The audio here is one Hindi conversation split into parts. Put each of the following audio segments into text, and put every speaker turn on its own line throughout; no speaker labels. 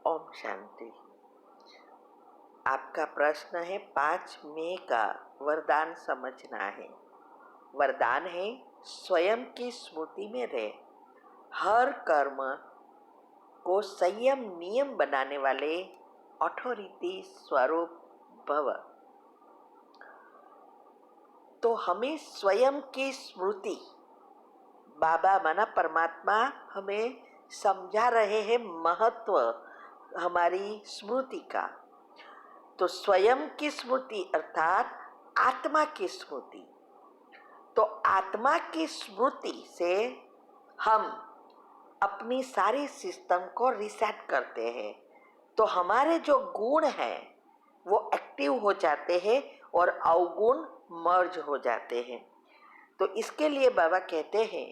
ओम शांति। आपका प्रश्न है 5 मई का वरदान समझना है। वरदान है स्वयं की स्मृति में रहे, हर कर्म को संयम नियम बनाने वाले अथॉरिटी स्वरूप भव। तो हमें स्वयं की स्मृति, बाबा माना परमात्मा हमें समझा रहे हैं महत्व हमारी स्मृति का। तो स्वयं की स्मृति अर्थात आत्मा की स्मृति। तो आत्मा की स्मृति से हम अपनी सारी सिस्टम को रिसेट करते हैं। तो हमारे जो गुण हैं वो एक्टिव हो जाते हैं और अवगुण मर्ज हो जाते हैं। तो इसके लिए बाबा कहते हैं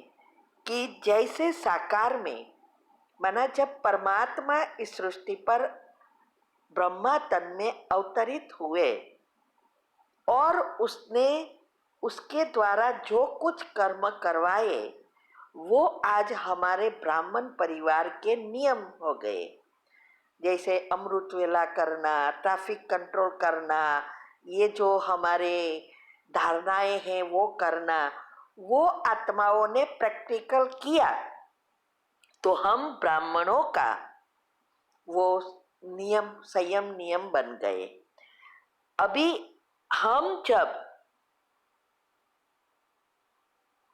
कि जैसे साकार में माना जब परमात्मा इस सृष्टि पर ब्रह्मा तन में अवतरित हुए और उसने उसके द्वारा जो कुछ कर्म करवाए वो आज हमारे ब्राह्मण परिवार के नियम हो गए। जैसे अमृत वेला करना, ट्रैफिक कंट्रोल करना, ये जो हमारे धारणाएं हैं वो करना, वो आत्माओं ने प्रैक्टिकल किया। तो हम ब्राह्मणों का वो नियम संयम नियम बन गए। अभी हम जब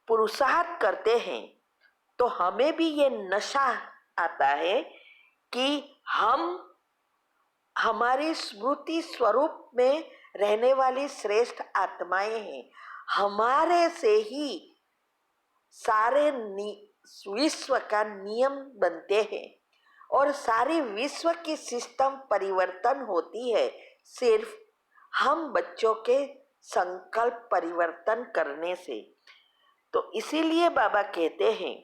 पुरुषार्थ करते हैं तो हमें भी ये नशा आता है कि हम हमारी स्मृति स्वरूप में रहने वाली श्रेष्ठ आत्माएं हैं। हमारे से ही सारे विश्व का नियम बनते हैं और सारी विश्व की सिस्टम परिवर्तन होती है सिर्फ हम बच्चों के संकल्प परिवर्तन करने से। तो इसीलिए बाबा कहते हैं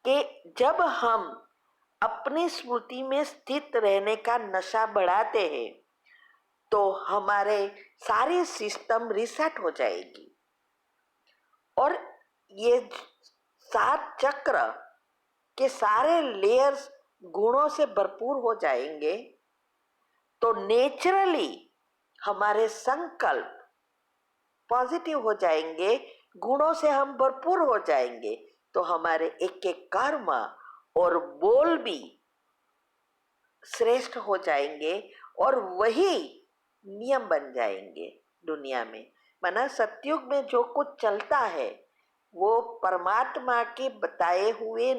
कि जब हम अपनी स्मृति में स्थित रहने का नशा बढ़ाते हैं तो हमारे सारी सिस्टम रिसेट हो जाएगी और ये 7 चक्र के सारे लेयर्स गुणों से भरपूर हो जाएंगे। तो नेचुरली हमारे संकल्प पॉजिटिव हो जाएंगे, गुणों से हम भरपूर हो जाएंगे। तो हमारे एक एक कर्म और बोल भी श्रेष्ठ हो जाएंगे और वही नियम बन जाएंगे दुनिया में। माना सतयुग में जो कुछ चलता है वो परमात्मा के बताए हुए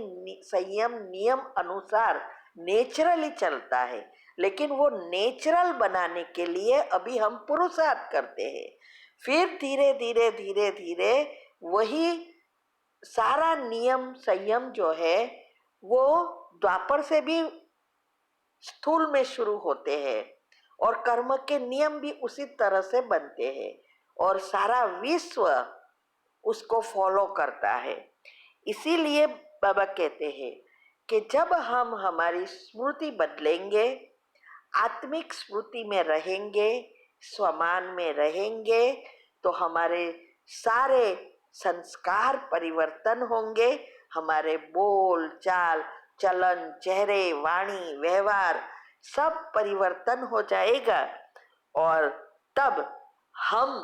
संयम नियम अनुसार नेचुरली चलता है, लेकिन वो नेचुरल बनाने के लिए अभी हम पुरुषार्थ करते हैं। फिर धीरे धीरे धीरे धीरे वही सारा नियम संयम जो है वो द्वापर से भी स्थूल में शुरू होते हैं और कर्म के नियम भी उसी तरह से बनते हैं और सारा विश्व उसको फॉलो करता है। इसीलिए बाबा कहते हैं कि जब हम हमारी स्मृति बदलेंगे, आत्मिक स्मृति में रहेंगे, स्वमान में रहेंगे, तो हमारे सारे संस्कार परिवर्तन होंगे। हमारे बोल चाल चलन चेहरे वाणी व्यवहार सब परिवर्तन हो जाएगा और तब हम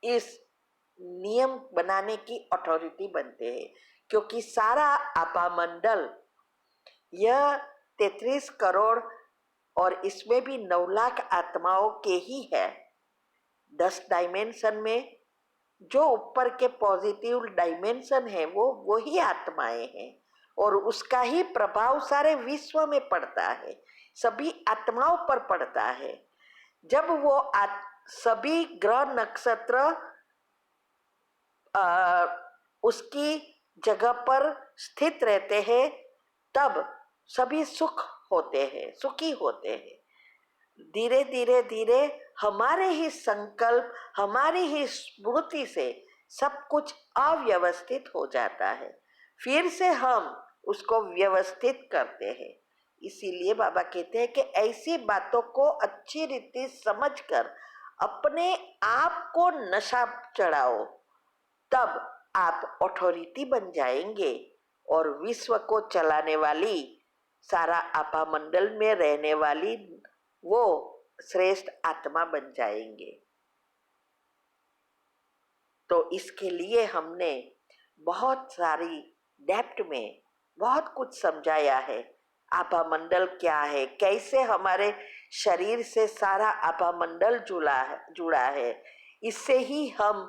इस नियम बनाने की अथॉरिटी बनते हैं। क्योंकि सारा आपामंडल यह 33 करोड़ और इसमें भी 9 लाख आत्माओं के ही है। 10 डायमेंशन में जो ऊपर के पॉजिटिव डायमेंशन है वो वही आत्माएं हैं और उसका ही प्रभाव सारे विश्व में पड़ता है, सभी आत्माओं पर पड़ता है। जब वो सभी ग्रह नक्षत्र उसकी जगह पर स्थित रहते हैं तब सभी सुख होते हैं, सुखी होते हैं। धीरे धीरे धीरे हमारे ही संकल्प हमारी ही स्मृति से सब कुछ अव्यवस्थित हो जाता है, फिर से हम उसको व्यवस्थित करते हैं। इसीलिए बाबा कहते हैं कि ऐसी बातों को अच्छी रीति समझकर अपने आप को नशा चढ़ाओ, तब आप अथॉरिटी बन जाएंगे और विश्व को चलाने वाली सारा आपा मंडल में रहने वाली वो श्रेष्ठ आत्मा बन जाएंगे। तो इसके लिए हमने बहुत सारी डेप्थ में बहुत कुछ समझाया है। आपा मंडल क्या है, कैसे हमारे शरीर से सारा आपा मंडल जुड़ा है। इससे ही हम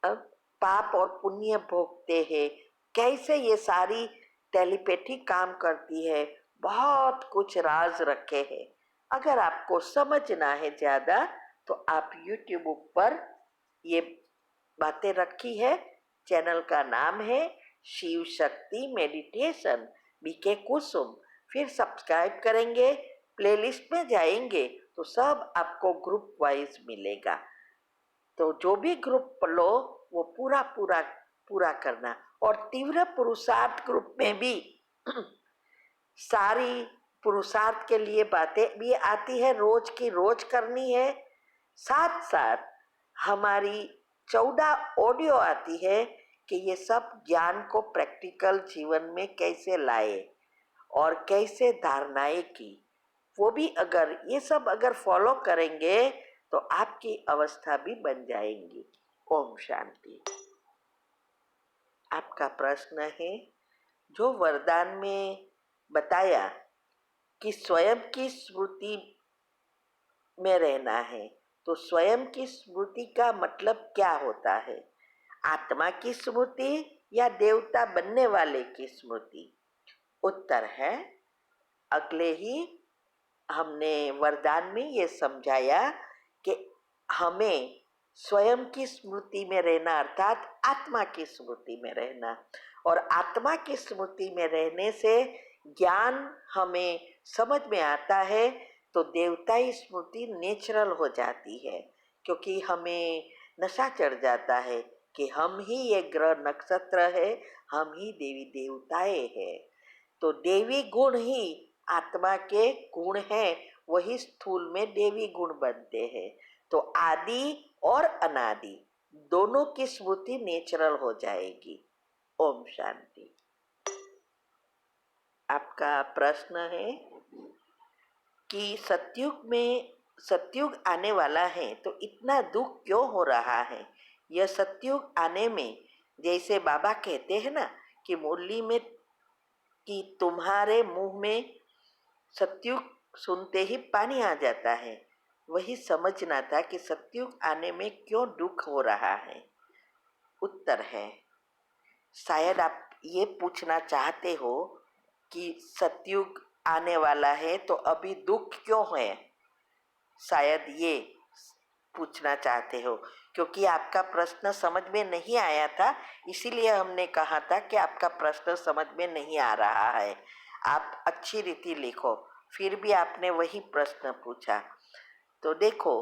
पाप और पुण्य भोगते हैं, कैसे ये सारी टेलीपैथी काम करती है, बहुत कुछ राज रखे हैं। अगर आपको समझना है ज़्यादा तो आप YouTube पर ये बातें रखी है। चैनल का नाम है शिव शक्ति मेडिटेशन बीके कुसुम। फिर सब्सक्राइब करेंगे, प्लेलिस्ट में जाएंगे तो सब आपको ग्रुप वाइज मिलेगा। तो जो भी ग्रुप लो वो पूरा पूरा पूरा करना। और तीव्र पुरुषार्थ ग्रुप में भी सारी पुरुषार्थ के लिए बातें भी आती है, रोज की रोज करनी है। साथ साथ हमारी 14 ऑडियो आती है कि ये सब ज्ञान को प्रैक्टिकल जीवन में कैसे लाए और कैसे धारणाएं की। वो भी अगर ये सब अगर फॉलो करेंगे तो आपकी अवस्था भी बन जाएंगी। ओम शांति। आपका प्रश्न है, जो वरदान में बताया कि स्वयं की स्मृति में रहना है, तो स्वयं की स्मृति का मतलब क्या होता है? आत्मा की स्मृति या देवता बनने वाले की स्मृति? उत्तर है, अगले ही हमने वरदान में ये समझाया कि हमें स्वयं की स्मृति में रहना अर्थात आत्मा की स्मृति में रहना। और आत्मा की स्मृति में रहने से ज्ञान हमें समझ में आता है तो देवताई स्मृति नेचुरल हो जाती है, क्योंकि हमें नशा चढ़ जाता है कि हम ही ये ग्रह नक्षत्र है, हम ही देवी देवताएं हैं। तो देवी गुण ही आत्मा के गुण हैं, वही स्थूल में देवी गुण बनते हैं। तो आदि और अनादि दोनों की स्मृति नेचुरल हो जाएगी। ओम शांति। आपका प्रश्न है कि सतयुग आने वाला है तो इतना दुख क्यों हो रहा है? यह सतयुग आने में, जैसे बाबा कहते हैं ना कि मुरली में कि तुम्हारे मुंह में सतयुग सुनते ही पानी आ जाता है, वही समझना था कि सतयुग आने में क्यों दुख हो रहा है। उत्तर है, शायद आप ये पूछना चाहते हो कि सतयुग आने वाला है तो अभी दुख क्यों है, शायद ये पूछना चाहते हो। क्योंकि आपका प्रश्न समझ में नहीं आया था, इसीलिए हमने कहा था कि आपका प्रश्न समझ में नहीं आ रहा है, आप अच्छी रीति लिखो। फिर भी आपने वही प्रश्न पूछा। तो देखो,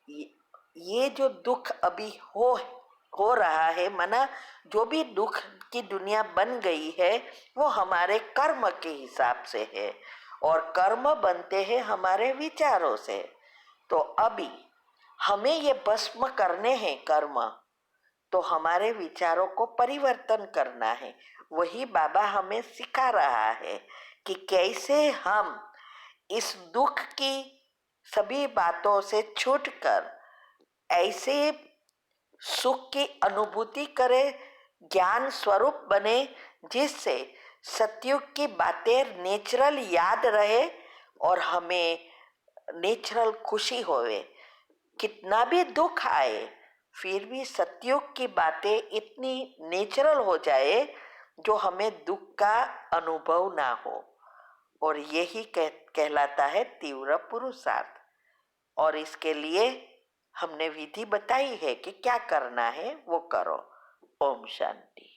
ये जो दुख अभी हो रहा है, माना जो भी दुख की दुनिया बन गई है वो हमारे कर्म के हिसाब से है, और कर्म बनते हैं हमारे विचारों से। तो अभी हमें ये भस्म करने हैं कर्म, तो हमारे विचारों को परिवर्तन करना है। वही बाबा हमें सिखा रहा है कि कैसे हम इस दुख की सभी बातों से छूटकर ऐसे सुख की अनुभूति करें, ज्ञान स्वरूप बने, जिससे सतयुग की बातें नेचुरल याद रहे और हमें नेचुरल खुशी होवे। कितना भी दुख आए फिर भी सतयुग की बातें इतनी नेचुरल हो जाए जो हमें दुख का अनुभव ना हो। और यही कहलाता है तीव्र पुरुषार्थ। और इसके लिए हमने विधि बताई है कि क्या करना है वो करो। ओम शांति।